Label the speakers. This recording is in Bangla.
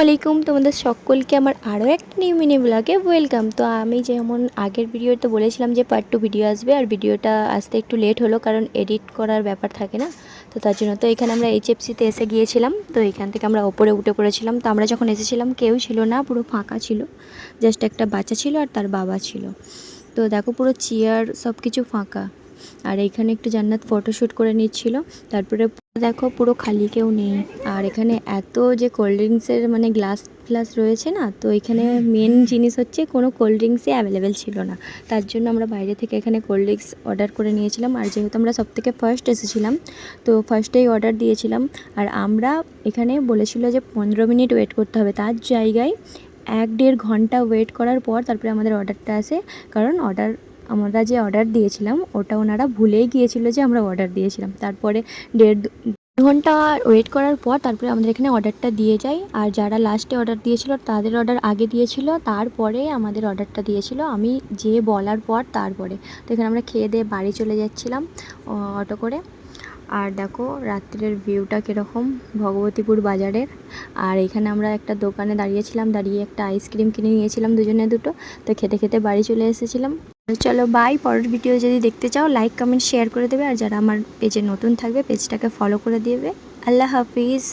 Speaker 1: আলাইকুম, তোমাদের সকলকে আমার আরও একটা নিউ মিনি ব্লগে ওয়েলকাম। তো আমি যেমন আগের ভিডিওতে বলেছিলাম যে পার্ট 2 ভিডিও আসবে, আর ভিডিওটা আসতে একটু লেট হলো কারণ এডিট করার ব্যাপার থাকে না, তো তার জন্য। তো এখানে আমরা এইচএফসিতে এসে গিয়েছিলাম, তো এখান থেকে আমরা ওপরে উঠে পড়েছিলাম। তো আমরা যখন এসেছিলাম কেউ ছিল না, পুরো ফাঁকা ছিল, জাস্ট একটা বাচ্চা ছিল আর তার বাবা ছিল। তো দেখো পুরো চেয়ার সব কিছু ফাঁকা, আর এইখানে একটু জান্নাত ফটোশ্যুট করে নিচ্ছিল। তারপরে দেখো পুরো খালি কেউ নেই। আর এখানে এত যে কোল্ড ড্রিঙ্কসের মানে গ্লাস গ্লাস রয়েছে না, তো এখানে মেন জিনিস হচ্ছে কোনো কোল্ড ড্রিঙ্কসই অ্যাভেলেবেল ছিল না। তার জন্য আমরা বাইরে থেকে এখানে কোল্ড ড্রিঙ্কস অর্ডার করে নিয়েছিলাম। আর যেহেতু আমরা সব থেকে ফার্স্ট এসেছিলাম, তো ফার্স্টেই অর্ডার দিয়েছিলাম। আর আমরা এখানে বলেছিল যে 15 মিনিট ওয়েট করতে হবে, তার জায়গায় 1-1.5 ঘন্টা ওয়েট করার পর তারপরে আমাদের অর্ডারটা আসে। কারণ আমরা যে অর্ডার দিয়েছিলাম ওটা ওনারা ভুলেই গিয়েছিল যে আমরা অর্ডার দিয়েছিলাম। তারপরে 1.5 ঘন্টা ওয়েট করার পর তারপরে আমাদের এখানে অর্ডারটা দিয়ে যায়। আর যারা লাস্টে অর্ডার দিয়েছিল তাদের অর্ডার আগে দিয়েছিল, তারপরে আমাদের অর্ডারটা দিয়েছিল আমি যে বলার পর তারপরে। তো এখানে আমরা খেয়ে দিয়ে বাড়ি চলে যাচ্ছিলাম অটো করে। আর দেখো রাত্রের ভিউটা কীরকম ভগবতীপুর বাজারের। আর এখানে আমরা একটা দোকানে দাঁড়িয়েছিলাম, দাঁড়িয়ে একটা আইসক্রিম কিনে নিয়েছিলাম দুজনে দুটো। তো খেতে খেতে বাড়ি চলে এসেছিলাম। চলো বাই। পরের ভিডিও যদি দেখতে চাও লাইক কমেন্ট শেয়ার করে দেবে, আর যারা আমার পেজে নতুন থাকবে পেজটাকে ফলো করে দেবে। আল্লাহ হাফিজ।